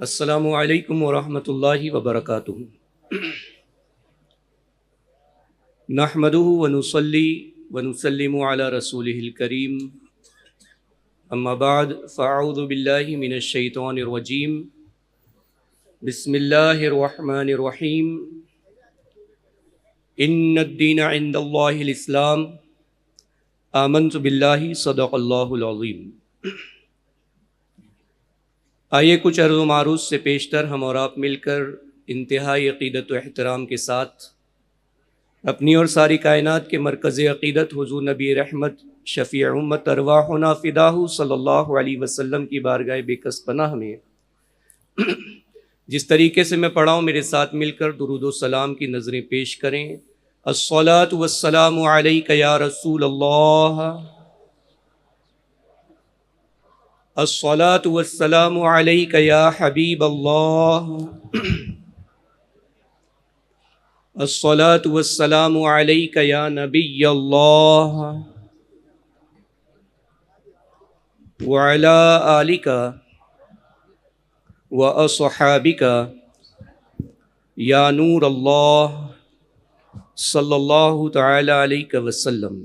अस्सलामु अलैकुम वरहमतुल्लाहि वबरकातुहू। नहमदुहु व नुसल्ली व नुसल्लिमु अला रसूलिहिल करीम। अम्मा बाद फ़अऊज़ु बिल्लाहि मिनश शैतानिर रजीम। बिस्मिल्लाहिर रहमानिर रहीम। इन्नद-दीन इंदल्लाहिल इस्लाम। आमन्तु बिल्लाहि सदक़ल्लाहुल अज़ीम। आइए कुछ अर्ज़ व मारूज़ से पेशतर हम और आप मिलकर इंतहाई अक़ीदत व एहतराम के साथ अपनी और सारी कायनात के मरकज़ अक़ीदत हुज़ूर नबी रहमत शफ़ी उम्मत अरवाहुना फ़िदाहु सल्लल्लाहु अलैहि वसल्लम की बारगाह बेकस पनाह में जिस तरीके से मैं पढ़ा हूँ मेरे साथ मिलकर दुरूद व सलाम की नज़रें पेश करें। अस्सलातु वस्सलामु अलैका या रसूल अल्लाह, अस्सलातु वस्सलामु अलैका या हबीब अल्लाह, अस्सलातु वस्सलामु अलैका या नबी अल्लाह व अला आलिका व अस्हाबिका या नूर अल्लाह सल्लल्लाहु तआला अलैहि वसल्लम।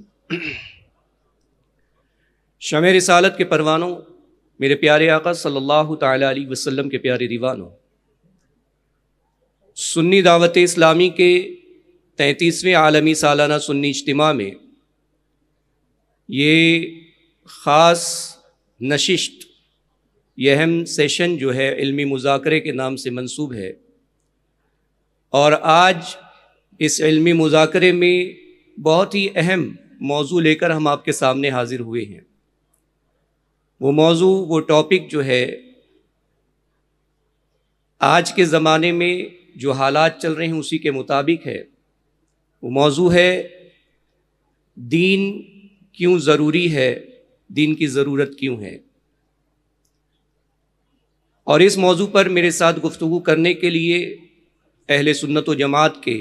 शमे रिसालत के परवानों, मेरे प्यारे आका सल्लल्लाहु तआला अलैहि वसल्लम के प्यारे दीवानों, सुन्नी दावत इस्लामी के 33वें आलमी सालाना सुन्नी इज्तिमा में ये ख़ास नशिस्त, यह अहम सेशन जो है इल्मी मुज़ाकरे के नाम से मंसूब है। और आज इस इल्मी मुज़ाकरे में बहुत ही अहम मौजू लेकर हम आपके सामने हाज़िर हुए हैं। वो मौजू, वो टॉपिक जो है आज के ज़माने में जो हालात चल रहे हैं उसी के मुताबिक है। वो मौजू है दीन क्यों ज़रूरी है, दीन की ज़रूरत क्यों है। और इस मौजू पर मेरे साथ गुफ्तगू करने के लिए अहले सुन्नत व जमात के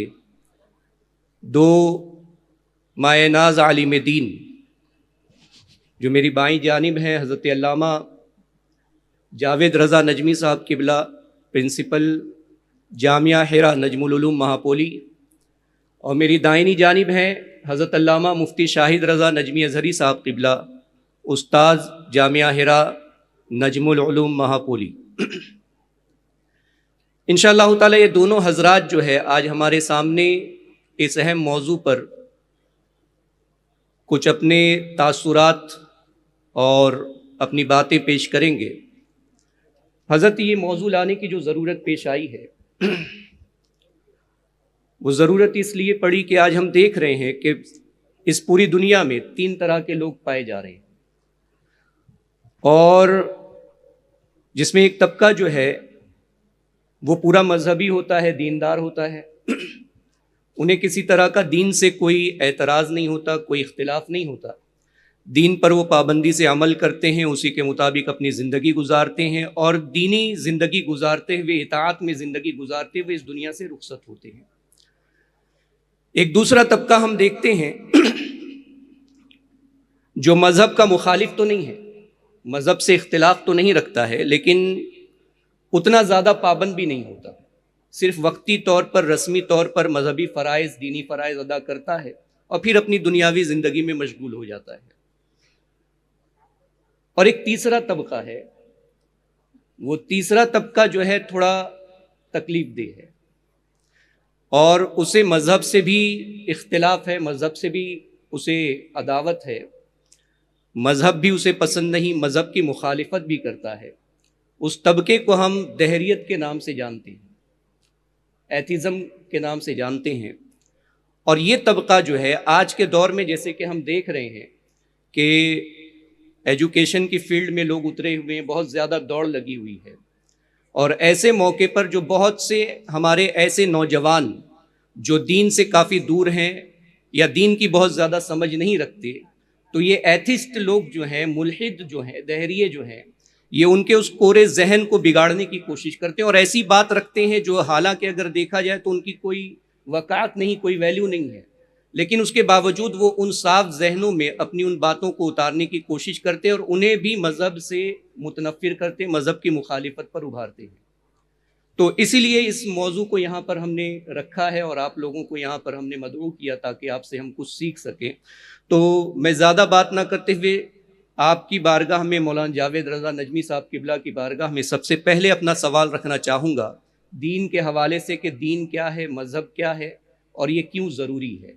दो मायनाज़ आलिम दीन जो मेरी बाईं जानिब हैं, हज़रत अल्लामा जावेद रज़ा नजमी साहब क़िबला, प्रिंसिपल जामिया हिरा नजमुल उलूम महापोली, और मेरी दाहिनी जानिब हैं हज़रत अल्लामा मुफ्ती शाहिद रज़ा नजमी अज़हरी साहब क़िबला, उस्ताद जामिया हिरा नजमुल उलूम महापोली। इंशाअल्लाह ताला ये दोनों हज़रात जो है आज हमारे सामने इस अहम मौजू पर कुछ अपने तासुरात और अपनी बातें पेश करेंगे। हज़रत ये मौजू लाने की जो ज़रूरत पेश आई है वो ज़रूरत इसलिए पड़ी कि आज हम देख रहे हैं कि इस पूरी दुनिया में 3 तरह के लोग पाए जा रहे हैं, और जिसमें एक तबका जो है वो पूरा मजहबी होता है, दीनदार होता है, उन्हें किसी तरह का दीन से कोई एतराज़ नहीं होता, कोई इख्तिलाफ नहीं होता, दीन पर वो पाबंदी से अमल करते हैं, उसी के मुताबिक अपनी ज़िंदगी गुजारते हैं और दीनी ज़िंदगी गुजारते हुए, इताअत में ज़िंदगी गुजारते हुए इस दुनिया से रुखसत होते हैं। एक दूसरा तबका हम देखते हैं जो मज़हब का मुखालिफ तो नहीं है, मज़हब से इख्तिलाफ तो नहीं रखता है, लेकिन उतना ज़्यादा पाबंद भी नहीं होता, सिर्फ वक्ती तौर पर, रस्मी तौर पर मजहबी फ़राइज़, दीनी फ़राइज़ अदा करता है और फिर अपनी दुनियावी ज़िंदगी में मशगूल हो जाता है। और एक तीसरा तबका है, वो तीसरा तबका जो है थोड़ा तकलीफ देह है और उसे मज़हब से भी इख्तिलाफ है, मज़हब से भी उसे अदावत है, मज़हब भी उसे पसंद नहीं, मज़हब की मुखालिफत भी करता है। उस तबके को हम दहरियत के नाम से जानते हैं, एथिज़म के नाम से जानते हैं। और ये तबका जो है आज के दौर में, जैसे कि हम देख रहे हैं कि एजुकेशन की फील्ड में लोग उतरे हुए हैं, बहुत ज़्यादा दौड़ लगी हुई है, और ऐसे मौके पर जो बहुत से हमारे ऐसे नौजवान जो दीन से काफ़ी दूर हैं या दीन की बहुत ज़्यादा समझ नहीं रखते, तो ये एथिस्ट लोग जो हैं, मुल्हिद जो हैं, दहरिये जो हैं, ये उनके उस कोरे जहन को बिगाड़ने की कोशिश करते हैं और ऐसी बात रखते हैं जो हालांकि अगर देखा जाए तो उनकी कोई वक़ात नहीं, कोई वैल्यू नहीं है, लेकिन उसके बावजूद वो उन साफ जहनों में अपनी उन बातों को उतारने की कोशिश करते हैं और उन्हें भी मज़हब से मुतनफ़िर करते, मज़हब की मुखालिफत पर उभारते हैं। तो इसीलिए इस मौजू को यहाँ पर हमने रखा है और आप लोगों को यहाँ पर हमने मदऊ किया ताकि आपसे हम कुछ सीख सकें। तो मैं ज़्यादा बात ना करते हुए आपकी बारगाह में मौलाना जावेद रज़ा नजमी साहब किबला की बारगाह में सबसे पहले अपना सवाल रखना चाहूँगा दीन के हवाले से कि दीन क्या है, मज़हब क्या है और ये क्यों ज़रूरी है।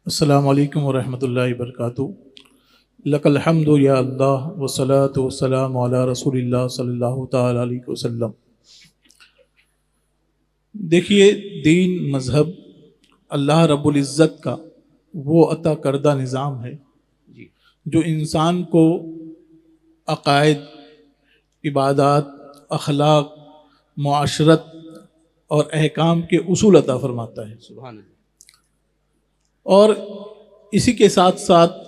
अस्सलामु अलैकुम वरहमतुल्लाहि वबरकातुहू। लकल हम्दु या अल्लाह वस्सलातु वस्सलामु अला रसूलिल्लाह सल्लल्लाहु तआला अलैहि वसल्लम। देखिए, दीन मज़हब अल्लाह रब्बुल इज़्ज़त का वो अता करदा निज़ाम है जो इंसान को अक़ायद, इबादत, अखलाक, मुआशरत और अहकाम के उसूल अता फरमाता है। सुभान अल्लाह। और इसी के साथ साथ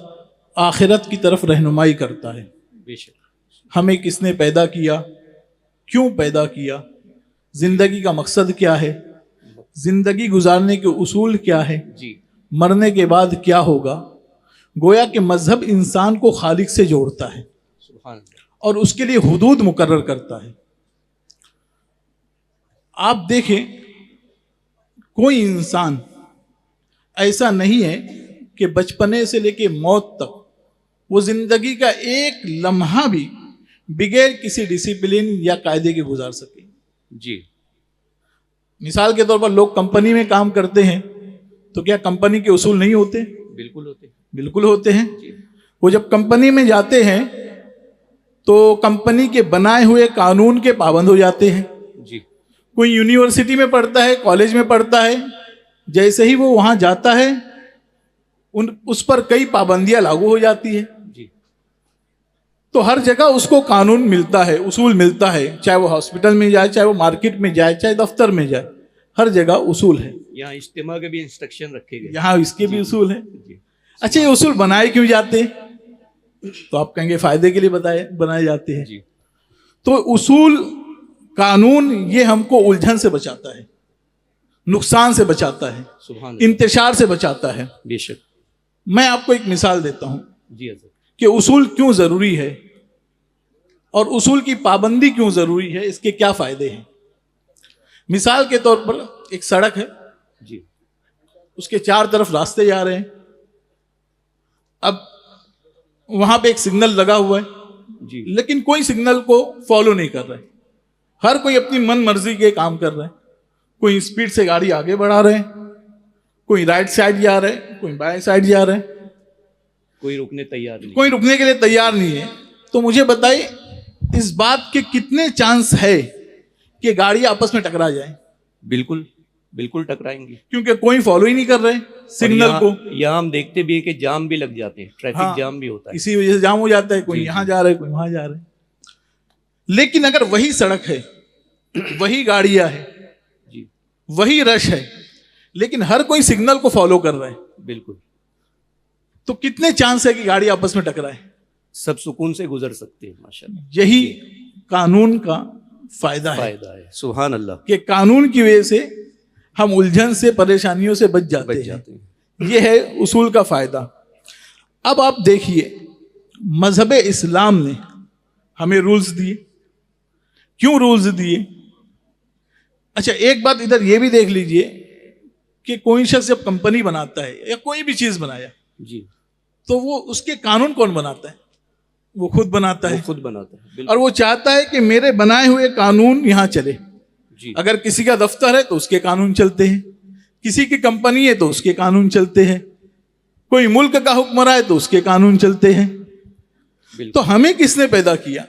आखिरत की तरफ रहनुमाई करता है। बेशक। हमें किसने पैदा किया, क्यों पैदा किया, ज़िंदगी का मकसद क्या है, ज़िंदगी गुजारने के उसूल क्या है जी, मरने के बाद क्या होगा। गोया कि मज़हब इंसान को खालिक से जोड़ता है और उसके लिए हुदूद मुकर्रर करता है। आप देखें, कोई इंसान ऐसा नहीं है कि बचपने से लेके मौत तक वो जिंदगी का एक लम्हा भी बगैर किसी डिसिप्लिन या कायदे के गुजार सके। जी। मिसाल के तौर पर लोग कंपनी में काम करते हैं तो क्या कंपनी के उसूल नहीं होते? बिल्कुल होते, बिल्कुल होते हैं। जी। वो जब कंपनी में जाते हैं तो कंपनी के बनाए हुए कानून के पाबंद हो जाते हैं। जी। कोई यूनिवर्सिटी में पढ़ता है, कॉलेज में पढ़ता है, जैसे ही वो वहां जाता है उस पर कई पाबंदियां लागू हो जाती है। जी। तो हर जगह उसको कानून मिलता है, उसूल मिलता है, चाहे वो हॉस्पिटल में जाए, चाहे वो मार्केट में जाए, चाहे दफ्तर में जाए, हर जगह उसूल है। यहाँ इज्तिमा के भी इंस्ट्रक्शन रखे गए, यहाँ इसके भी उसूल है। जी। अच्छा, ये उसूल बनाए क्यों जाते हैं? तो आप कहेंगे फायदे के लिए बनाए जाते हैं। जी। तो उसूल, कानून, ये हमको उलझन से बचाता है, नुकसान से बचाता है, सुभान, इंतशार से बचाता है। बेशक। मैं आपको एक मिसाल देता हूं जी हज़रत, कि उसूल क्यों जरूरी है और उसूल की पाबंदी क्यों जरूरी है, इसके क्या फायदे हैं। मिसाल के तौर पर एक सड़क है जी, उसके चार तरफ रास्ते जा रहे हैं। अब वहां पे एक सिग्नल लगा हुआ है जी, लेकिन कोई सिग्नल को फॉलो नहीं कर रहे। हर कोई अपनी मन मर्जी के काम कर रहे हैं। कोई स्पीड से गाड़ी आगे बढ़ा रहे हैं, कोई राइट साइड जा रहे हैं, कोई बाएं साइड जा रहे हैं, कोई रुकने तैयार नहीं, कोई रुकने के लिए तैयार नहीं है। तो मुझे बताइए, इस बात के कितने चांस है कि गाड़ी आपस में टकरा जाए? बिल्कुल बिल्कुल टकराएंगी, क्योंकि कोई फॉलो ही नहीं कर रहे सिग्नल को। यहाँ हम देखते भी है कि जाम भी लग जाते हैं, ट्रैफिक जाम भी होता है, इसी वजह से जाम हो जाता है। कोई यहाँ जा रहा है, कोई वहां जा रहा है। लेकिन अगर वही सड़क है, वही गाड़ियां है, जी, वही रश है, लेकिन हर कोई सिग्नल को फॉलो कर रहा है, बिल्कुल, तो कितने चांस है कि गाड़ी आपस में टकराए? सब सुकून से गुजर सकते हैं माशाल्लाह। यही कानून का फायदा है सुभान अल्लाह, कि कानून की वजह से हम उलझन से, परेशानियों से बच जाते हैं। यह है उसूल का फायदा। अब आप देखिए, मजहब इस्लाम ने हमें रूल्स दिए। क्यों रूल्स दिए? अच्छा, एक बात इधर ये भी देख लीजिए कि कोई शख्स जब कंपनी बनाता है या कोई भी चीज बनाया जी, तो वो उसके कानून कौन बनाता है? वो खुद बनाता है। खुद बनाता है, और वो चाहता है कि मेरे बनाए हुए कानून यहां चले। जी। अगर किसी का दफ्तर है तो उसके कानून चलते हैं, किसी की कंपनी है तो उसके कानून चलते हैं, कोई मुल्क का हुक्मरान है तो उसके कानून चलते हैं। तो हमें किसने पैदा किया?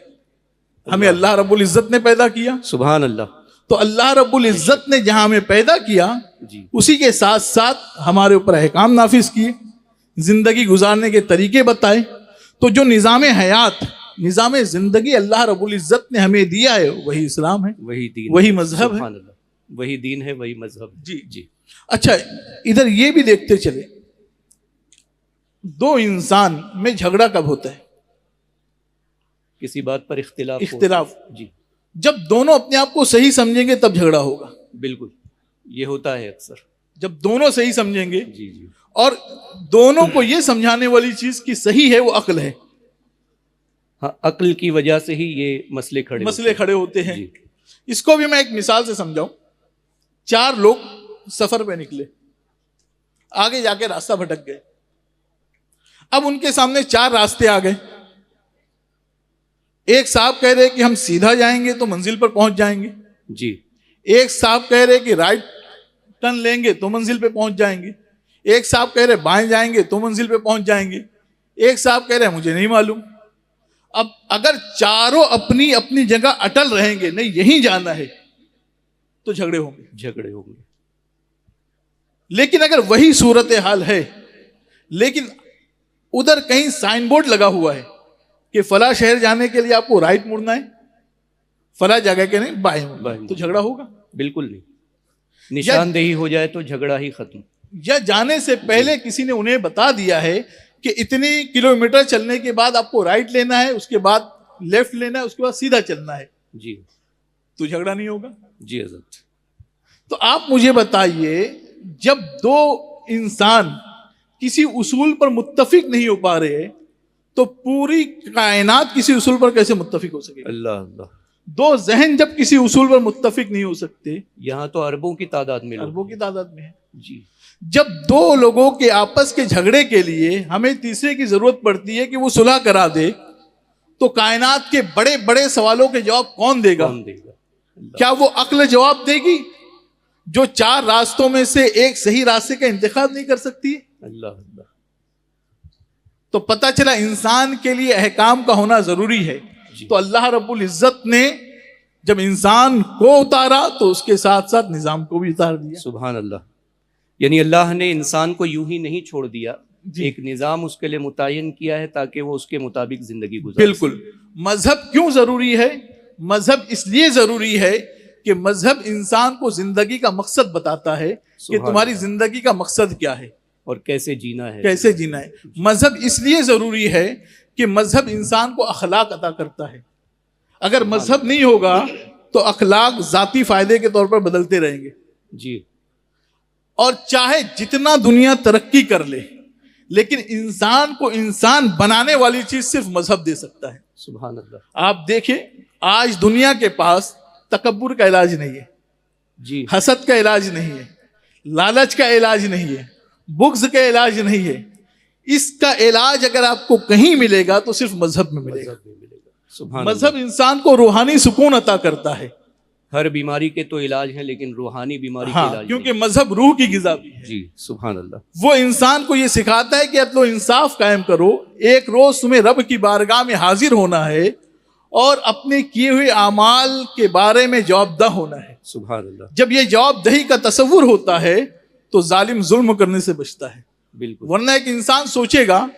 हमें अल्लाह रब्बुल इज्जत ने पैदा किया। सुभान अल्लाह। तो अल्लाह रब्बुल इज्जत ने जहां हमें पैदा किया, उसी के साथ साथ हमारे ऊपर अहकाम नाफिज किए, जिंदगी गुजारने के तरीके बताए। तो जो निज़ाम हयात, निज़ाम जिंदगी अल्लाह रब्बुल इज्जत ने हमें दिया है, वही इस्लाम है, वही दीन, वही मजहब है, वही दीन है, वही मजहब। जी जी। अच्छा, इधर ये भी देखते चले, दो इंसान में झगड़ा कब होता है? किसी बात पर इख्तिलाफ जी, जब दोनों अपने आप को सही समझेंगे तब झगड़ा होगा। बिल्कुल, ये होता है अक्सर। जब दोनों सही समझेंगे, जी जी, और दोनों को ये समझाने वाली चीज की सही है वो अक्ल है, हाँ, अक्ल की वजह से ही ये मसले खड़े होते हैं। जी। इसको भी मैं एक मिसाल से समझाऊं। 4 लोग सफर पे निकले, आगे जाके रास्ता भटक गए। अब उनके सामने 4 रास्ते आ गए। एक साहब कह रहे कि हम सीधा जाएंगे तो मंजिल पर पहुंच जाएंगे जी। एक साहब कह रहे कि राइट टर्न लेंगे तो मंजिल पे पहुंच जाएंगे। एक साहब कह रहे बाएं जाएंगे तो मंजिल पे पहुंच जाएंगे। एक साहब कह रहे मुझे नहीं मालूम। अब अगर चारों अपनी अपनी जगह अटल रहेंगे, नहीं यहीं जाना है, तो झगड़े होंगे। लेकिन अगर वही सूरत हाल है, लेकिन उधर कहीं साइन बोर्ड लगा हुआ है कि फला शहर जाने के लिए आपको राइट मुड़ना है, फला जगह के नहीं बाएं मुड़ना, तो झगड़ा होगा? बिल्कुल नहीं। निशानदेही हो जाए तो झगड़ा ही खत्म। या जाने से पहले किसी ने उन्हें बता दिया है कि इतने किलोमीटर चलने के बाद आपको राइट लेना है, उसके बाद लेफ्ट लेना है, उसके बाद सीधा चलना है जी, तो झगड़ा नहीं होगा जी हज़रत। तो आप मुझे बताइए, जब 2 इंसान किसी उसूल पर मुत्तफिक नहीं हो पा रहे, तो पूरी कायनात किसी उसूल पर कैसे मुत्तफिक हो सकेगी? अल्लाह अल्लाह। 2 जहन जब किसी उसूल पर मुत्तफिक नहीं हो सकते, यहाँ तो अरबों की तादाद में है जी। जब 2 लोगों के आपस के झगड़े के लिए हमें तीसरे की जरूरत पड़ती है कि वो सुलह करा दे, तो कायनात के बड़े बड़े सवालों के जवाब कौन देगा? क्या वो अक्ल जवाब देगी जो 4 रास्तों में से एक सही रास्ते का इंतखाब नहीं कर सकती? अल्लाह अल्लाह। तो पता चला इंसान के लिए अहकाम का होना जरूरी है। तो अल्लाह रब्बुल इज्जत ने जब इंसान को उतारा तो उसके साथ साथ निजाम को भी उतार दिया। सुभान अल्लाह। यानी अल्लाह ने इंसान को यूं ही नहीं छोड़ दिया, एक निजाम उसके लिए मुतय्यन किया है ताकि वो उसके मुताबिक जिंदगी गुजारे। बिल्कुल। मजहब क्यों जरूरी है? मजहब इसलिए जरूरी है कि मजहब इंसान को जिंदगी का मकसद बताता है कि तुम्हारी जिंदगी का मकसद क्या है और कैसे जीना है। मजहब इसलिए जरूरी है कि मजहब इंसान को अखलाक अता करता है। अगर मजहब नहीं होगा तो अखलाक जाती फायदे के तौर पर बदलते रहेंगे जी। और चाहे जितना दुनिया तरक्की कर ले, लेकिन इंसान को इंसान बनाने वाली चीज सिर्फ मजहब दे सकता है। सुभान अल्लाह। आप देखिए, आज दुनिया के पास तकब्बुर का इलाज नहीं है जी, हसद का इलाज नहीं है, लालच का इलाज नहीं है, बुग़्ज़ का इलाज नहीं है। इसका इलाज अगर आपको कहीं मिलेगा तो सिर्फ मजहब में मिलेगा। मजहब इंसान को रूहानी सुकून अता करता है। हर बीमारी के तो इलाज है, लेकिन रूहानी बीमारी के इलाज क्योंकि मजहब रूह की गिज़ा भी है। जी सुभान अल्लाह। वो इंसान को ये सिखाता है कि अदल इंसाफ कायम करो। एक रोज तुम्हें रब की बारगाह में हाजिर होना है और अपने किए हुए आमाल के बारे में जवाबदेह होना है। सुभान अल्लाह। जब ये जवाबदेही का तसव्वुर होता है तो जालिम जुल्म करने से बचता है। बिल्कुल। वरना एक इंसान सोचेगा,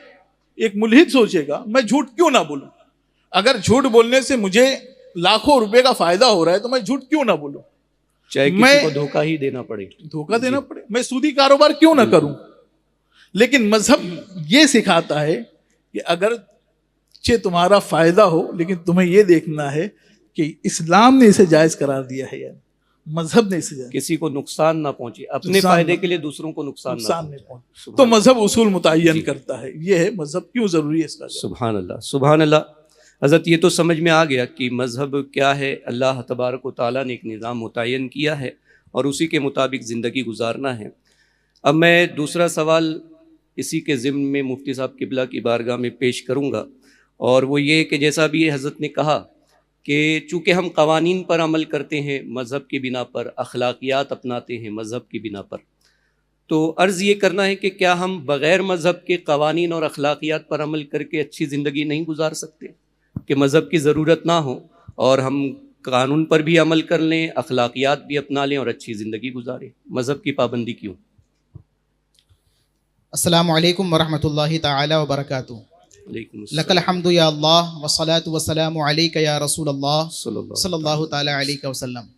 एक मुल्हिद सोचेगा, मैं झूठ क्यों ना बोलूं? अगर झूठ बोलने से मुझे लाखों रुपए का फायदा हो रहा है तो मैं झूठ क्यों ना बोलूं? चाहे किसी को धोखा ही देना पड़े, मैं सूदी कारोबार क्यों ना करूं? लेकिन मजहब ये सिखाता है कि अगर तुम्हारा फायदा हो, लेकिन तुम्हें यह देखना है कि इस्लाम ने इसे जायज करार दिया है, यार मजहब ने इसे किसी को नुकसान ना पहुंचे, अपने फायदे के लिए दूसरों को नुकसान ना पहुंचे। तो मजहब उसूल मुतय्यन करता है। यह है मजहब क्यों जरूरी है इसका। सुभान अल्लाह, सुभान अल्लाह। हज़रत ये तो समझ में आ गया कि मज़हब क्या है। अल्लाह तबारक व तआला ने एक निज़ाम मुतय्यन किया है और उसी के मुताबिक ज़िंदगी गुजारना है। अब मैं दूसरा सवाल इसी के ज़िम्न में मुफ्ती साहब क़िबला की बारगाह में पेश करूँगा, और वो ये कि जैसा भी हज़रत ने कहा कि चूँकि हम क़वानीन पर अमल करते हैं मज़हब की बिना पर, अखलाकियात अपनाते हैं मज़हब की बिना पर, तो अर्ज़ ये करना है कि क्या हम बग़ैर मज़हब के क़वानीन और अखलाकियात पर अमल करके अच्छी ज़िंदगी नहीं गुजार सकते? कि मज़हब की ज़रूरत ना हो और हम कानून पर भी अमल कर लें, अखलाकियात भी अपना लें और अच्छी ज़िंदगी गुजारें। मज़हब की पाबंदी क्यों? अस्सलामु अलैकुम वरहमतुल्लाहि तआला व बरकातुहू। लकल हम्दु या अल्लाह व सलातु व सलामु अलैका या रसूल अल्लाह सल्लल्लाहु तआला अलैहि वसल्लम।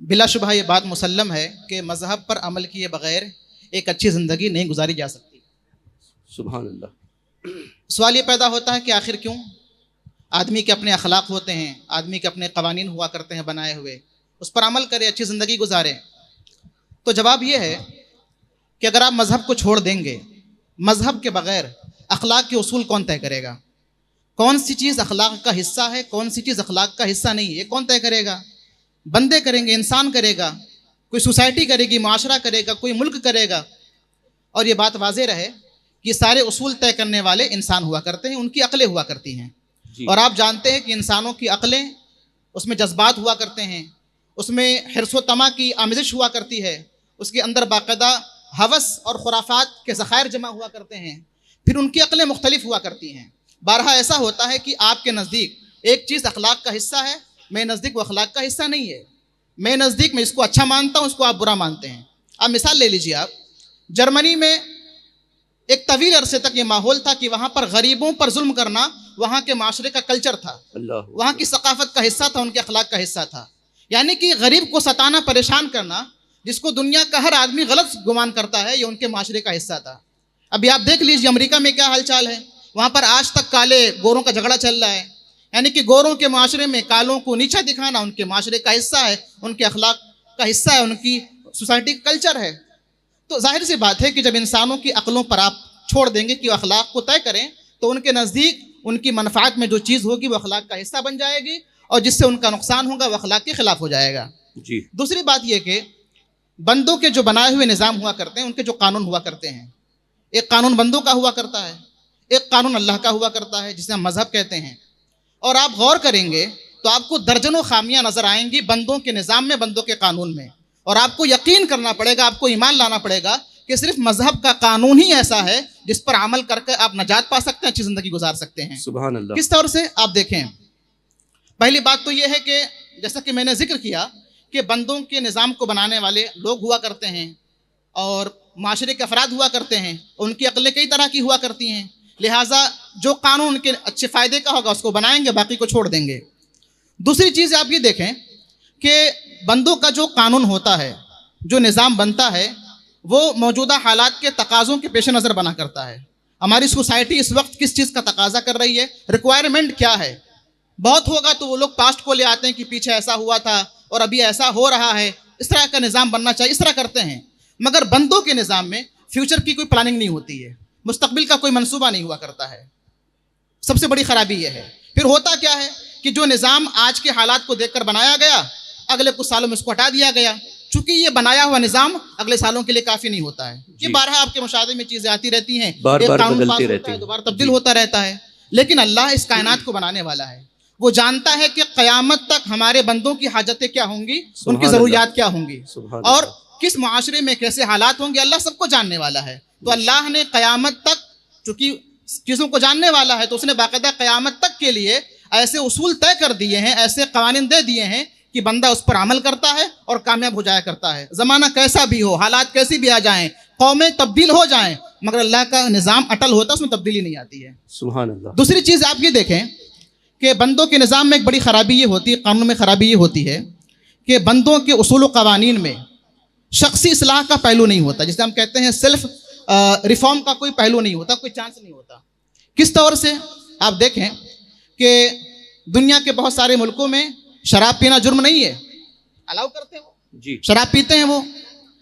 बिलाशुबह ये बात मुसल्लम है कि मज़हब पर अमल किए बग़ैर एक अच्छी ज़िंदगी नहीं गुजारी जा सकती। सुभान अल्लाह। सवाल ये पैदा होता है कि आखिर क्यों? आदमी के अपने अखलाक होते हैं, आदमी के अपने क़वानीन हुआ करते हैं बनाए हुए, उस पर अमल करें, अच्छी ज़िंदगी गुजारें। तो जवाब ये है कि अगर आप मज़हब को छोड़ देंगे, मज़हब के बग़ैर अखलाक के उसूल कौन तय करेगा? कौन सी चीज़ अखलाक का हिस्सा है, कौन सी चीज़ अखलाक का हिस्सा नहीं है, ये कौन तय करेगा? बंदे करेंगे, इंसान करेगा, कोई सोसाइटी करेगी, माशरा करेगा, कोई मुल्क करेगा। और ये बात वाज़ेह रहे कि सारे उसूल तय करने वाले इंसान हुआ करते हैं, उनकी अक्लें हुआ करती हैं। और आप जानते हैं कि इंसानों की अक्लें, उसमें जज्बात हुआ करते हैं, उसमें हिर्स व तमा की आमिज़श हुआ करती है, उसके अंदर बाकायदा हवस और खुराफात के ज़खायर जमा हुआ करते हैं, फिर उनकी अक्लें मुख्तलिफ हुआ करती हैं। बारहा ऐसा होता है कि आपके नज़दीक एक चीज़ अखलाक का हिस्सा है, मेरे नज़दीक वो अखलाक का हिस्सा नहीं है। मेरे नज़दीक मैं इसको अच्छा मानता हूँ, उसको आप बुरा मानते हैं। आप मिसाल ले लीजिए, आप जर्मनी में एक तवील अरसे तक ये माहौल था कि वहाँ पर गरीबों पर जुल्म करना वहाँ के माशरे का कल्चर था, वहाँ की सकाफत का हिस्सा था, उनके अखलाक का हिस्सा था। यानी कि गरीब को सताना, परेशान करना, जिसको दुनिया का हर आदमी गलत गुमान करता है, ये उनके माशरे का हिस्सा था। अभी आप देख लीजिए अमेरिका में क्या हालचाल है, वहाँ पर आज तक काले गोरों का झगड़ा चल रहा है। यानी कि गोरों के माशरे में कालों को नीचा दिखाना उनके माशरे का हिस्सा है, उनके अखलाक का हिस्सा है, उनकी सोसाइटी का कल्चर है। तो जाहिर सी बात है कि जब इंसानों की अक्लों पर आप छोड़ देंगे कि वो अखलाक को तय करें, तो उनके नज़दीक उनकी मनफात में जो चीज़ होगी वो अखलाक का हिस्सा बन जाएगी, और जिससे उनका नुकसान होगा वो अखलाक के खिलाफ हो जाएगा। जी। दूसरी बात यह कि बंदों के जो बनाए हुए निज़ाम हुआ करते हैं, उनके जो कानून हुआ करते हैं, एक कानून बंदों का हुआ करता है, एक कानून अल्लाह का हुआ करता है, जिसे हम मजहब कहते हैं। और आप गौर करेंगे तो आपको दर्जनों खामियां नजर आएंगी बंदों के निज़ाम में, बंदों के कानून में। और आपको यकीन करना पड़ेगा, आपको ईमान लाना पड़ेगा कि सिर्फ मजहब का कानून ही ऐसा है जिस पर अमल करके आप नजात पा सकते हैं, अच्छी जिंदगी गुजार सकते हैं। सुभान अल्लाह। किस तरह से आप देखें, पहली बात तो यह है कि जैसा कि मैंने जिक्र किया कि बंदों के निज़ाम को बनाने वाले लोग हुआ करते हैं और माशरे के अफराद हुआ करते हैं, उनकी अक्लें कई तरह की हुआ करती हैं। लिहाजा जो कानून उनके अच्छे फ़ायदे का होगा उसको बनाएंगे, बाकी को छोड़ देंगे। दूसरी चीज़ आप ये देखें कि बंदों का जो कानून होता है, जो निज़ाम बनता है, वो मौजूदा हालात के तकाज़ों के पेश नज़र बना करता है। हमारी सोसाइटी इस वक्त किस चीज़ का तकाजा कर रही है, रिक्वायरमेंट क्या है। बहुत होगा तो वो लोग पास्ट को ले आते हैं कि पीछे ऐसा हुआ था और अभी ऐसा हो रहा है, इस तरह का निज़ाम बनना चाहिए, इस तरह करते हैं। मगर बंदों के निज़ाम में फ्यूचर की कोई प्लानिंग नहीं होती है, मुस्तकबिल का कोई मंसूबा नहीं हुआ करता है। सबसे बड़ी खराबी यह है। फिर होता क्या है कि जो निज़ाम आज के हालात को देखकर बनाया गया, अगले कुछ सालों में उसको हटा दिया गया, चूंकि ये बनाया हुआ निज़ाम अगले सालों के लिए काफ़ी नहीं होता है। ये बारहा आपके मुशाहदे में चीज़ें आती रहती हैं, बार बार बदलती रहती हैं, दोबारा तब्दील होता रहता है। लेकिन अल्लाह इस कायनात को बनाने वाला है, वो जानता है कि क़यामत तक हमारे बंदों की हाजतें क्या होंगी, उनकी ज़रूरियात क्या होंगी, और किस माशरे में कैसे हालात होंगे, अल्लाह सबको जानने वाला है। तो अल्लाह ने क़यामत तक, चूँकि चीज़ों को जानने वाला है, तो उसने बाकायदा क़यामत तक के लिए ऐसे उसूल तय कर दिए हैं, ऐसे कवानीन दे दिए हैं कि बंदा उस पर अमल करता है और कामयाब हो जाया करता है। ज़माना कैसा भी हो, हालात कैसी भी आ जाएं, कौमें तब्दील हो जाएं, मगर अल्लाह का निज़ाम अटल होता है, उसमें तब्दीली नहीं आती है। सुभान अल्लाह। दूसरी चीज़ आप ये देखें कि बंदों के निज़ाम में एक बड़ी ख़राबी ये होती है, कानून में ख़राबी ये होती है कि बंदों के उसूल व क़वानीन में शख्सी इस्लाह का पहलू नहीं होता, जिसे हम कहते हैं सेल्फ रिफॉर्म का कोई पहलू नहीं होता, कोई चांस नहीं होता। किस तौर से आप देखें कि दुनिया के बहुत सारे मुल्कों में शराब पीना जुर्म नहीं है, अलाउ करते हैं वो जी, शराब पीते हैं वो,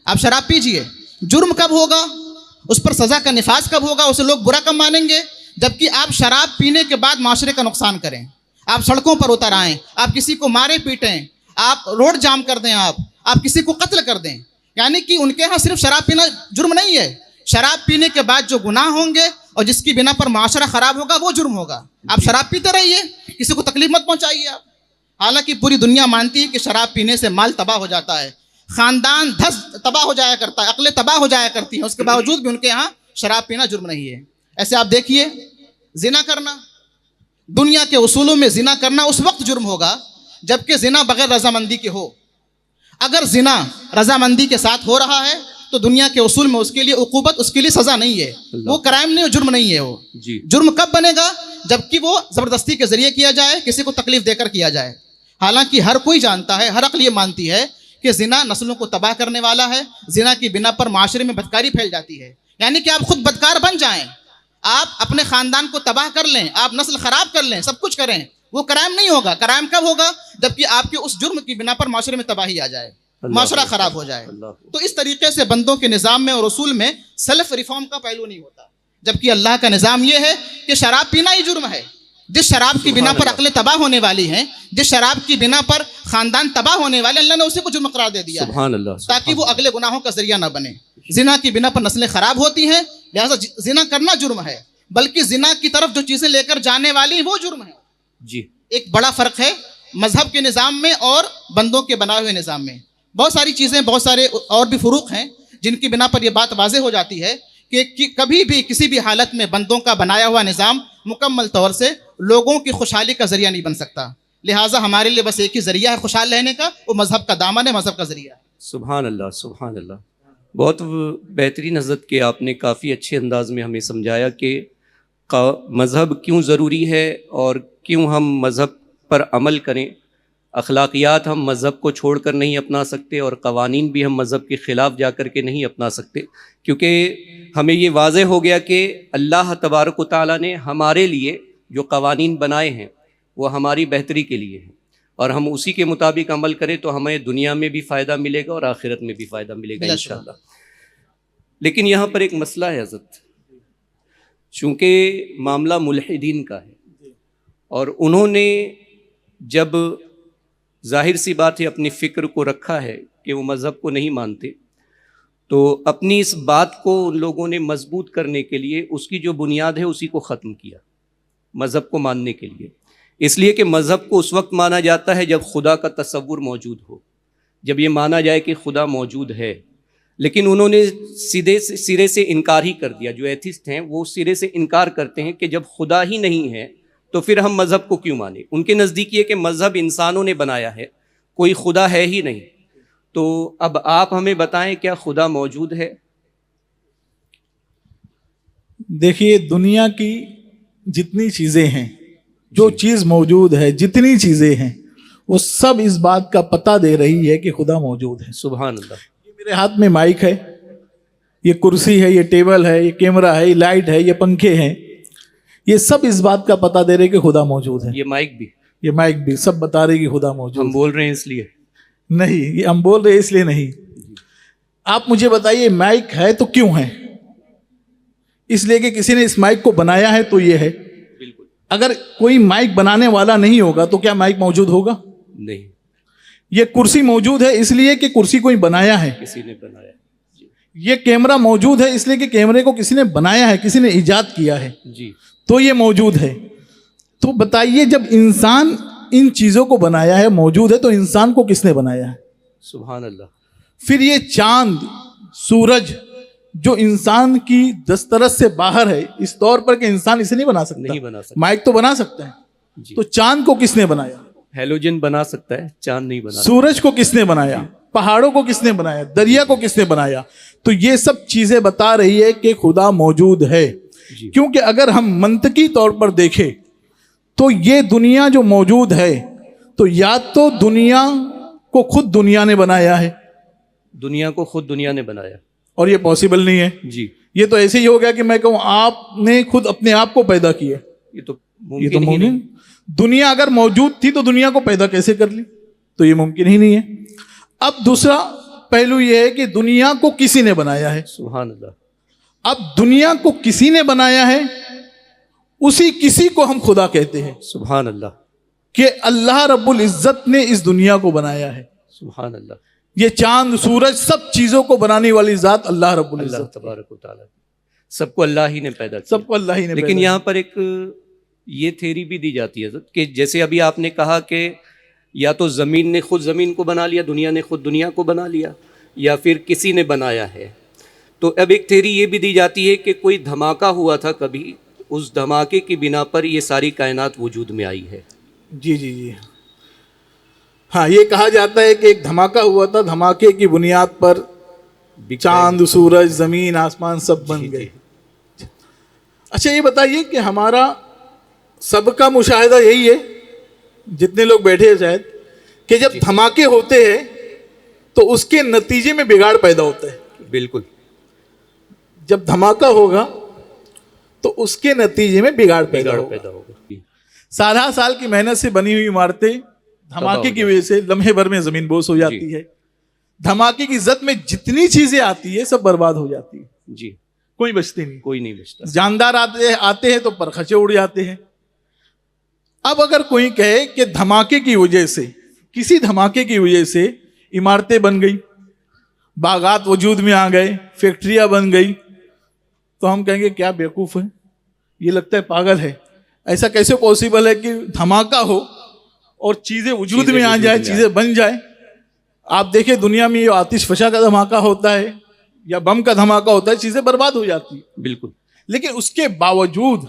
आप शराब पीजिए। जुर्म कब होगा, उस पर सज़ा का निफाज कब होगा, उसे लोग बुरा कब मानेंगे, जबकि आप शराब पीने के बाद माशरे का नुकसान करें, आप सड़कों पर उतर आएँ, आप किसी को मारे पीटें, आप रोड जाम कर दें, आप किसी को कत्ल कर दें। यानी कि उनके यहाँ सिर्फ शराब पीना जुर्म नहीं है, शराब पीने के बाद जो गुनाह होंगे और जिसकी बिना पर माशरा खराब होगा वो जुर्म होगा। आप शराब पीते रहिए, किसी को तकलीफ मत पहुंचाइए आप। हालांकि पूरी दुनिया मानती है कि शराब पीने से माल तबाह हो जाता है, खानदान धस तबाह हो जाया करता है, अक्लें तबाह हो जाया करती हैं, उसके बावजूद भी उनके यहाँ शराब पीना जुर्म नहीं है। ऐसे आप देखिए जिना करना, दुनिया के उसूलों में जिना करना उस वक्त जुर्म होगा जबकि जिना बगैर रजामंदी के हो। अगर जिना रजामंदी के साथ हो रहा है तो दुनिया के उसूल में उसके लिए उकूबत, उसके लिए सजा नहीं है, वो क्राइम नहीं, जुर्म नहीं है वो जी। जुर्म कब बनेगा, जबकि वो जबरदस्ती के जरिए किया जाए, किसी को तकलीफ देकर किया जाए। हालांकि हर कोई जानता है, हर अक्ल ये मानती है कि जिना नस्लों को तबाह करने वाला है, जिना की बिना पर माशरे में बदकारी फैल जाती है। यानी कि आप खुद बदकार बन जाएं, आप अपने खानदान को तबाह कर लें, आप नस्ल खराब कर लें, सब कुछ करें, वो क्राइम नहीं होगा। क्राइम कब होगा, जबकि आपके उस जुर्म की बिना पर माशरे में तबाही आ जाए, माशरा खराब हो जाए। तो इस तरीके से बंदों के निज़ाम में और रसूल में सेल्फ रिफॉर्म का पहलू नहीं होता, जबकि अल्लाह का निज़ाम यह है कि शराब पीना ही जुर्म है, जिस शराब की बिना पर अक्लें तबाह होने वाली हैं, जिस शराब की बिना पर खानदान तबाह होने वाले, अल्लाह ने उसी को जुर्म करार दे दिया सुभान अल्लाह, ताकि वो अगले गुनाहों का जरिया ना बने। जिना की बिना पर नस्लें खराब होती हैं, लिहाजा जिना करना जुर्म है, बल्कि जिना की तरफ जो चीजें लेकर जाने वाली वो जुर्म है जी। एक बड़ा फर्क है मजहब के निज़ाम में और बंदों के बनाए हुए निज़ाम में। बहुत सारी चीज़ें, बहुत सारे और भी फ़ुरूक हैं जिनकी बिना पर यह बात वाज़ेह हो जाती है कि कभी भी किसी भी हालत में बंदों का बनाया हुआ निज़ाम मुकम्मल तौर से लोगों की खुशहाली का ज़रिया नहीं बन सकता। लिहाजा हमारे लिए बस एक ही ज़रिया है खुशहाल रहने का, वो मज़हब का दामन है, मज़हब का ज़रिया है। सुभान अल्लाह, सुभान अल्लाह। बहुत बेहतरीन हज़रत के आपने काफ़ी अच्छे अंदाज में हमें समझाया कि मज़हब क्यों ज़रूरी है और क्यों हम मज़हब पर अमल करें। अखलाकियात हम मज़हब को छोड़कर नहीं अपना सकते और क़वानीन भी हम मज़हब के ख़िलाफ़ जा कर के नहीं अपना सकते, क्योंकि हमें ये वाज़ेह हो गया कि अल्लाह तबारक व तआला ने हमारे लिए जो क़वानीन बनाए हैं वो हमारी बेहतरी के लिए हैं, और हम उसी के मुताबिक अमल करें तो हमें दुनिया में भी फ़ायदा मिलेगा और आखिरत में भी फ़ायदा मिलेगा इंशाअल्लाह। लेकिन यहाँ पर एक मसला है हज़रत, चूँकि मामला मुल्हिदीन का है और उन्होंने जब ज़ाहिर सी बात है अपनी फ़िक्र को रखा है कि वो मज़हब को नहीं मानते, तो अपनी इस बात को उन लोगों ने मजबूत करने के लिए उसकी जो बुनियाद है उसी को ख़त्म किया मज़हब को मानने के लिए। इसलिए कि मज़हब को उस वक्त माना जाता है जब खुदा का तसव्वुर मौजूद हो, जब ये माना जाए कि खुदा मौजूद है। लेकिन उन्होंने सिरे से इनकार ही कर दिया। जो एथिस्ट हैं वो सिरे से इनकार करते हैं कि जब खुदा ही नहीं है तो फिर हम मज़हब को क्यों माने। उनके नज़दीक ये कि मज़हब इंसानों ने बनाया है, कोई खुदा है ही नहीं। तो अब आप हमें बताएं, क्या खुदा मौजूद है? देखिए, दुनिया की जितनी चीज़ें हैं, जो चीज़ मौजूद है, जितनी चीज़ें हैं, वो सब इस बात का पता दे रही है कि खुदा मौजूद है। सुभान अल्लाह। ये मेरे हाथ में माइक है, ये कुर्सी है, ये टेबल है, ये कैमरा है, ये लाइट है, ये पंखे हैं, ये सब इस बात का पता दे रहे कि खुदा मौजूद है। ये माइक भी सब बता रहे कि खुदा मौजूद। हम बोल रहे हैं इसलिए नहीं, ये हम बोल रहे हैं इसलिए नहीं। आप मुझे बताइए, माइक है तो क्यों है? इसलिए कि किसी ने इस माइक को बनाया है तो ये है। बिल्कुल। अगर कोई माइक बनाने वाला नहीं होगा तो क्या माइक मौजूद होगा? नहीं। ये कुर्सी मौजूद है इसलिए कि कुर्सी कोई बनाया है, किसी ने बनाया। ये कैमरा मौजूद है इसलिए कि कैमरे को किसी ने बनाया है, किसी ने इजाद किया है, जी। तो ये मौजूद है। तो बताइए, जब इंसान इन चीजों को बनाया है, मौजूद है, तो इंसान को किसने बनाया है? सुभान अल्लाह। फिर ये चांद, सूरज जो इंसान की दस्तरस से बाहर है, इस तौर पर कि इंसान इसे नहीं बना सकता। माइक तो बना सकता है, तो चांद को किसने बनाया? हेलोजन बना सकता है, चांद नहीं बना। सूरज को किसने बनाया? पहाड़ों को किसने बनाया? दरिया को किसने बनाया? तो ये सब चीजें बता रही है कि खुदा मौजूद है। क्योंकि अगर हम मंतकी तौर पर देखें तो ये दुनिया जो मौजूद है, तो या तो दुनिया को खुद दुनिया ने बनाया है, दुनिया को खुद दुनिया ने बनाया, और ये पॉसिबल नहीं है जी। ये तो ऐसे ही हो गया कि मैं कहूं आपने खुद अपने आप को पैदा किया, ये तो मुमकिन ही नहीं। दुनिया अगर मौजूद थी तो दुनिया को पैदा कैसे कर ली? तो ये मुमकिन ही नहीं है। अब दूसरा पहलू ये है कि दुनिया को किसी ने बनाया है। सुभान अल्लाह। अब दुनिया को किसी ने बनाया है, उसी किसी को हम खुदा कहते हैं। सुभान अल्लाह। कि अल्लाह रब्बुल इज्जत ने इस दुनिया को बनाया है। सुभान अल्लाह। ये चांद, सूरज, सब चीजों को बनाने वाली जात अल्लाह रब्बुल इज्जत तबारक व तआला। सबको अल्लाह ही ने पैदा किया, सबको अल्लाह ही ने। लेकिन यहाँ पर एक ये थ्योरी भी दी जाती है कि जैसे अभी आपने कहा कि या तो ज़मीन ने खुद ज़मीन को बना लिया, दुनिया ने खुद दुनिया को बना लिया, या फिर किसी ने बनाया है। तो अब एक थ्योरी ये भी दी जाती है कि कोई धमाका हुआ था कभी, उस धमाके की बिना पर ये सारी कायनात वजूद में आई है। जी जी जी, हाँ, ये कहा जाता है कि एक धमाका हुआ था, धमाके की बुनियाद पर चांद, सूरज, ज़मीन, आसमान सब बन गए। अच्छा, ये बताइए कि हमारा सबका मुशाहिदा यही है, जितने लोग बैठे हैं शायद, कि जब धमाके होते हैं तो उसके नतीजे में बिगाड़ पैदा होता है। बिल्कुल। जब धमाका होगा तो उसके नतीजे में बिगाड़ पैदा होगा। साल साल की मेहनत से बनी हुई इमारतें धमाके की वजह से लम्हे भर में जमीन बोस हो जाती है। धमाके की जद में जितनी चीजें आती है सब बर्बाद हो जाती है जी, कोई बचती नहीं, कोई नहीं बचता। जानदार आते हैं तो परखचे उड़ जाते हैं, अब अगर कोई कहे कि धमाके की वजह से, किसी धमाके की वजह से इमारतें बन गई, बागात वजूद में आ गए, फैक्ट्रियां बन गई, तो हम कहेंगे क्या बेवकूफ है, ये लगता है पागल है। ऐसा कैसे पॉसिबल है कि धमाका हो और चीजें वजूद में आ जाए, चीजें बन जाए। आप देखिए दुनिया में ये आतिशफशा का धमाका होता है या बम का धमाका होता है, चीजें बर्बाद हो जाती है। बिल्कुल। लेकिन उसके बावजूद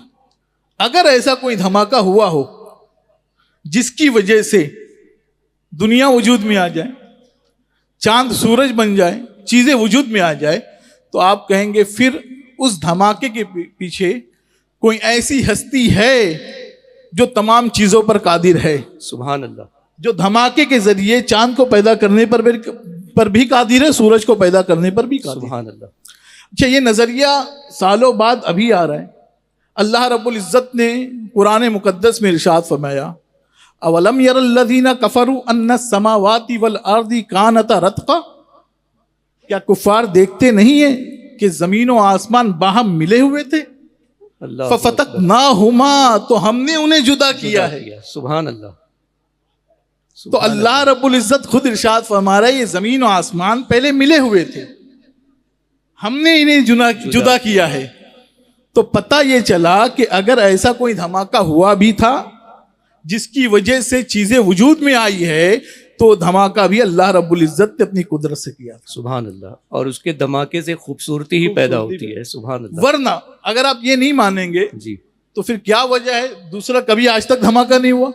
अगर ऐसा कोई धमाका हुआ हो जिसकी वजह से दुनिया वजूद में आ जाए, चांद सूरज बन जाए, चीजें वजूद में आ जाए, तो आप कहेंगे फिर उस धमाके के पीछे कोई ऐसी हस्ती है जो तमाम चीजों पर कादिर है। सुभान अल्लाह। जो धमाके के जरिए चांद को पैदा करने पर भी कादिर है, सूरज को पैदा करने पर भी कादिर है। सुभान अल्लाह। अच्छा, ये नजरिया सालों बाद अभी आ रहा है। अल्लाह रब्बुल इज्जत ने कुरान मुकद्दस में इरशाद फरमाया, अवलम यरल्लज़ीना कफरू अन्ना समावाति वल अर्दी कानता रत्का, क्या कुफार देखते नहीं है कि जमीन और आसमान बाहम मिले हुए थे, फफतकनाहुमा, तो हमने उन्हें जुदा किया है। सुभान अल्लाह। तो अल्लाह रब्बुल इज्जत खुद इरशाद फरमा रहा है ये जमीन और आसमान पहले मिले हुए थे, हमने इन्हें जुदा किया है। तो पता ये चला कि अगर ऐसा कोई धमाका हुआ भी था जिसकी वजह से चीजें वजूद में आई है, तो धमाका भी अल्लाह रब्बुल इज्जत ने अपनी कुदरत से किया था। सुभान अल्लाह। और उसके धमाके से खूबसूरती ही पैदा होती है। सुभान अल्लाह। वरना अगर आप ये नहीं मानेंगे जी, तो फिर क्या वजह है दूसरा कभी आज तक धमाका नहीं हुआ?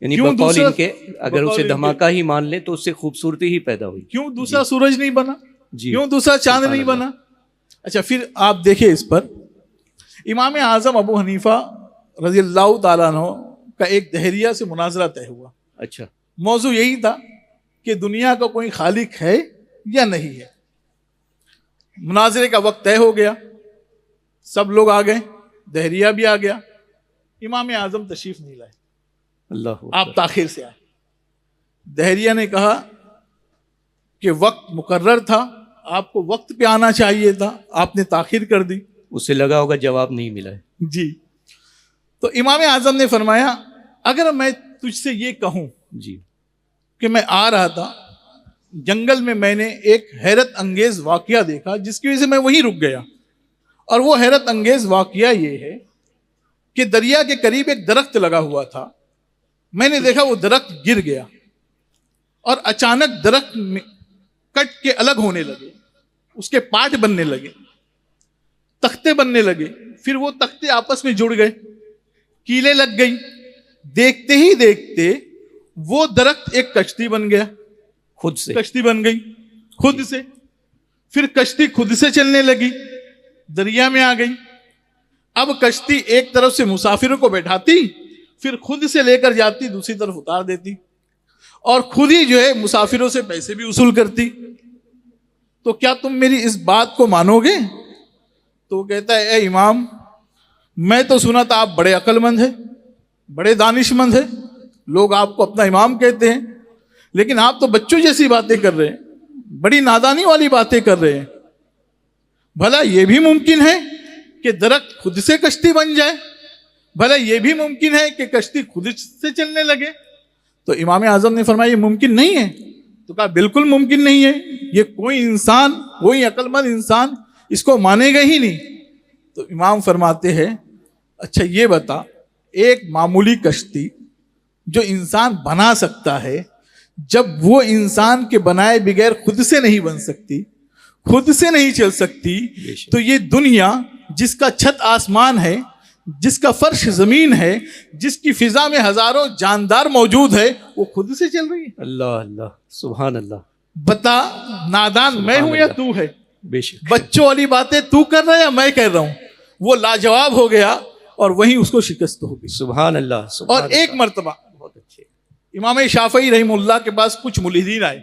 यानी बकौल इनके अगर उसे धमाका ही मान ले तो उससे खूबसूरती ही पैदा हुई। क्यों दूसरा सूरज नहीं बना जी, क्यों दूसरा चांद नहीं बना? अच्छा, फिर आप देखिए इस पर इमाम आजम अबू हनीफा रज़ी अल्लाह ताला अन्हु का एक दहरिया से मुनाजरा तय हुआ। अच्छा। मौजू यही था कि दुनिया का कोई खालिक है या नहीं है। मुनाजरे का वक्त तय हो गया, सब लोग आ गए, दहरिया भी आ गया, इमाम आजम तशरीफ नहीं लाए, अल्लाह, आप ताखिर से आए। दहरिया ने कहा कि वक्त मुकर्रर था, आपको वक्त पे आना चाहिए था, आपने ताखिर कर दी। उसे लगा होगा जवाब नहीं मिला है जी। तो इमाम आजम ने फरमाया, अगर मैं तुझसे ये कहूं जी कि मैं आ रहा था, जंगल में मैंने एक हैरत अंगेज वाकया देखा जिसकी वजह से मैं वहीं रुक गया, और वो हैरत अंगेज वाकया ये है कि दरिया के करीब एक दरख्त लगा हुआ था, मैंने देखा वो दरख्त गिर गया और अचानक दरख्त कट के अलग होने लगे, उसके पार्ट बनने लगे, तख्ते बनने लगे, फिर वो तख्ते आपस में जुड़ गए, कीलें लग गई। देखते ही देखते वो दरख्त एक कश्ती बन गया, खुद से कश्ती बन गई खुद से। फिर कश्ती खुद से चलने लगी, दरिया में आ गई। अब कश्ती एक तरफ से मुसाफिरों को बैठाती, फिर खुद से लेकर जाती, दूसरी तरफ उतार देती, और खुद ही जो है मुसाफिरों से पैसे भी वसूल करती। तो क्या तुम मेरी इस बात को मानोगे? तो वो कहता है, ए इमाम, मैं तो सुना था आप बड़े अक्लमंद हैं, बड़े दानिशमंद हैं, लोग आपको अपना इमाम कहते हैं, लेकिन आप तो बच्चों जैसी बातें कर रहे हैं, बड़ी नादानी वाली बातें कर रहे हैं। भला ये भी मुमकिन है कि दरख्त खुद से कश्ती बन जाए? भला ये भी मुमकिन है कि कश्ती खुद से चलने लगे? तो इमाम आजम ने फरमाया ये मुमकिन नहीं है। तो कहा बिल्कुल मुमकिन नहीं है, ये कोई इंसान, कोई अक्लमंद इंसान इसको मानेगा ही नहीं। तो इमाम फरमाते हैं, अच्छा ये बता, एक मामूली कश्ती जो इंसान बना सकता है, जब वो इंसान के बनाए बगैर खुद से नहीं बन सकती, खुद से नहीं चल सकती, तो ये दुनिया जिसका छत आसमान है, जिसका फर्श जमीन है, जिसकी फिजा में हजारों जानदार मौजूद है, वो खुद से चल रही है। अल्लाह अल्लाह, सुभान अल्लाह। बता, नादान मैं हूं या तू है? बेशक। बच्चों वाली बातें तू कर रहा है या मैं कर रहा हूं? वो लाजवाब हो गया और वहीं उसको शिकस्त हो गई। सुभान अल्लाह, सुभान और एक मर्तबा बहुत अच्छे इमाम शाफई रहमुल्लाह के पास कुछ मुल्हिदीन आए।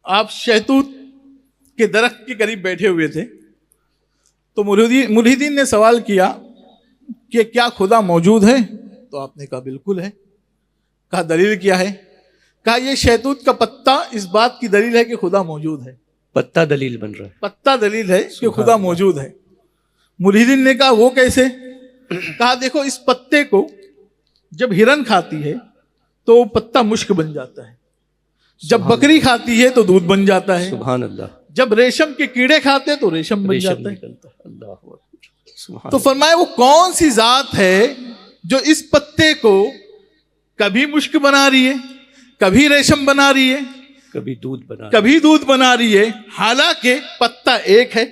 आप शहतूत के दरख्त के करीब बैठे हुए थे, तो मुल्हिदीन ने सवाल किया कि क्या खुदा मौजूद है? तो आपने कहा बिल्कुल है। कहा दलील क्या है? कहा ये शहतूत का पत्ता इस बात की दलील है कि खुदा मौजूद है। पत्ता दलील बन रहा है, पत्ता दलील है कि खुदा मौजूद है। मुल्हिदीन ने कहा वो कैसे? कहा देखो, इस पत्ते को जब हिरन खाती है तो वो पत्ता मुश्क बन जाता है, जब बकरी खाती है तो दूध बन जाता है, सुभान अल्लाह, जब रेशम के कीड़े खाते हैं तो रेशम बन रेशम जाता है। निकलता है। अल्लाह अकबर, सुभान तो फरमाया वो कौन सी जात है जो इस पत्ते को कभी मुश्क बना रही है, कभी रेशम बना रही है, कभी दूध बना, कभी दूध बना रही है, हालांकि पत्ता एक है,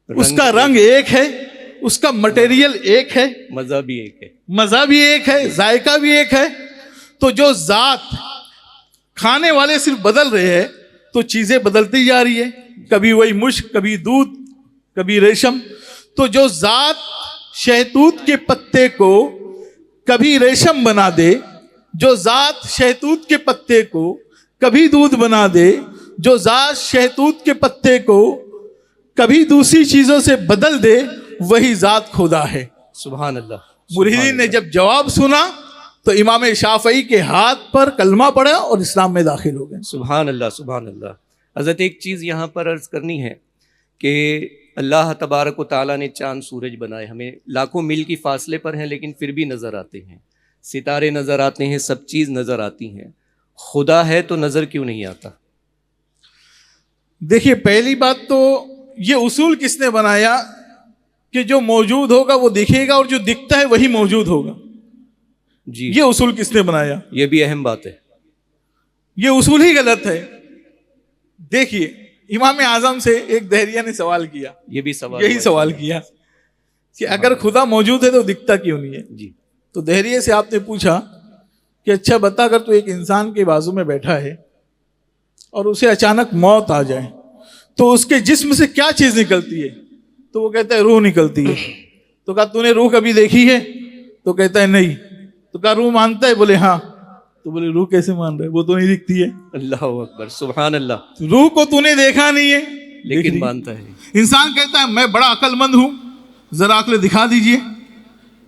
उसका रंग एक है, उसका मटेरियल एक है, मजा भी एक है। मजा भी एक है, जायका भी एक है। तो जो जात खाने वाले सिर्फ बदल रहे हैं तो चीजें बदलती जा रही है, कभी वही मुश्क, कभी दूध, कभी रेशम। तो जो जात शहतूत के पत्ते को कभी रेशम बना दे, जो जात शहतूत के पत्ते को कभी दूध बना दे, जो जात शहतूत के पत्ते को कभी दूसरी चीजों से बदल दे, वही जात खुदा है। सुभान अल्लाह। मुरीदीन ने जब जवाब सुना तो इमाम शाफई के हाथ पर कलमा पड़ा और इस्लाम में दाखिल हो गए। सुभान अल्लाह, सुभान अल्लाह। हज़रत एक चीज़ यहाँ पर अर्ज़ करनी है कि अल्लाह तबारक व तआला ने चाँद सूरज बनाए, हमें लाखों मील की फासले पर हैं लेकिन फिर भी नज़र आते हैं, सितारे नज़र आते हैं, सब चीज़ नज़र आती हैं। खुदा है तो नज़र क्यों नहीं आता? देखिए, पहली बात तो ये उसूल किसने बनाया कि जो मौजूद होगा वो दिखेगा और जो दिखता है वही मौजूद होगा। जी, ये उसूल किसने बनाया? ये भी अहम बात है। ये उसूल ही गलत है। देखिए, इमाम आजम से एक दहरिया ने सवाल किया, ये भी सवाल, यही सवाल किया कि अगर खुदा मौजूद है तो दिखता क्यों नहीं है। जी, तो दहरिये से आपने पूछा कि अच्छा बता, अगर तू एक इंसान के बाजू में बैठा है और उसे अचानक मौत आ जाए तो उसके जिस्म से क्या चीज निकलती है? तो वो कहता है रूह निकलती है। तो कहा तूने रूह कभी देखी है? तो कहता है नहीं। तो कहा रूह मानता है? बोले हाँ। तो बोले रूह कैसे मान रहा है, वो तो नहीं दिखती है। अल्लाह अकबर, सुभान अल्लाह। रूह को तूने देखा नहीं है लेकिन मानता है। इंसान कहता है मैं बड़ा अक्लमंद हूं, जरा अक्ल दिखा दीजिए।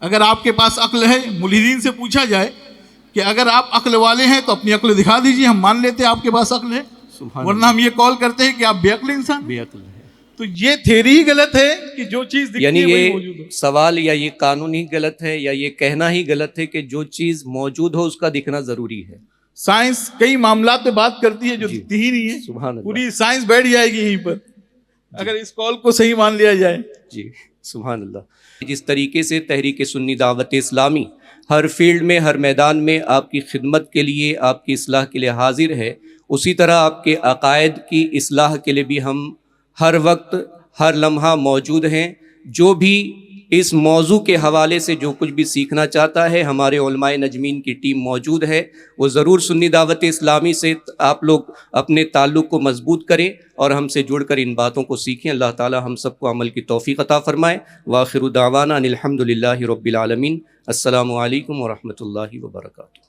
अगर आपके पास अक्ल है, मुल्हिदीन से पूछा जाए कि अगर आप अक्ल वाले हैं तो अपनी अक्ल दिखा दीजिए, हम मान लेते हैं आपके पास अक्ल है, वरना हम ये कॉल करते हैं कि आप बेअक्ल इंसान। बेअक्ल है। तो ये थ्योरी ही गलत है कि जो चीज दिखती यानी है वही मौजूद ये हो। सवाल या ये कानून ही गलत है या ये कहना ही गलत है कि जो चीज मौजूद हो उसका दिखना जरूरी है। साइंस कई मामलात पे बात करती है जो जी। दिखती ही नहीं है। सुभान अल्लाह। पूरी साइंस बैठ जाएगी यहीं पर अगर इस कॉल को सही मान लिया जाए। जी, सुभान अल्लाह। जिस तरीके से तहरीक सुन्नी दावत इस्लामी हर फील्ड में, हर मैदान में आपकी खिदमत के लिए, आपकी इस्लाह के लिए हाजिर है, उसी तरह आपके अकायद की इस्लाह के लिए भी हम हर वक्त, हर लम्हा मौजूद हैं। जो भी इस मौजू के हवाले से जो कुछ भी सीखना चाहता है, हमारे उलमाए नजमीन की टीम मौजूद है। वो ज़रूर सुन्नी दावत इस्लामी से आप लोग अपने ताल्लुक़ को मजबूत करें और हमसे जुड़कर इन बातों को सीखें। अल्लाह ताला हम सबको अमल की तौफ़ीक़ अता फ़रमाए। व आखिरु दावाना अनिल हम्दुलिल्लाहि रब्बिल आलमीन। अस्सलामु अलैकुम व रहमतुल्लाहि व बरकातुहू।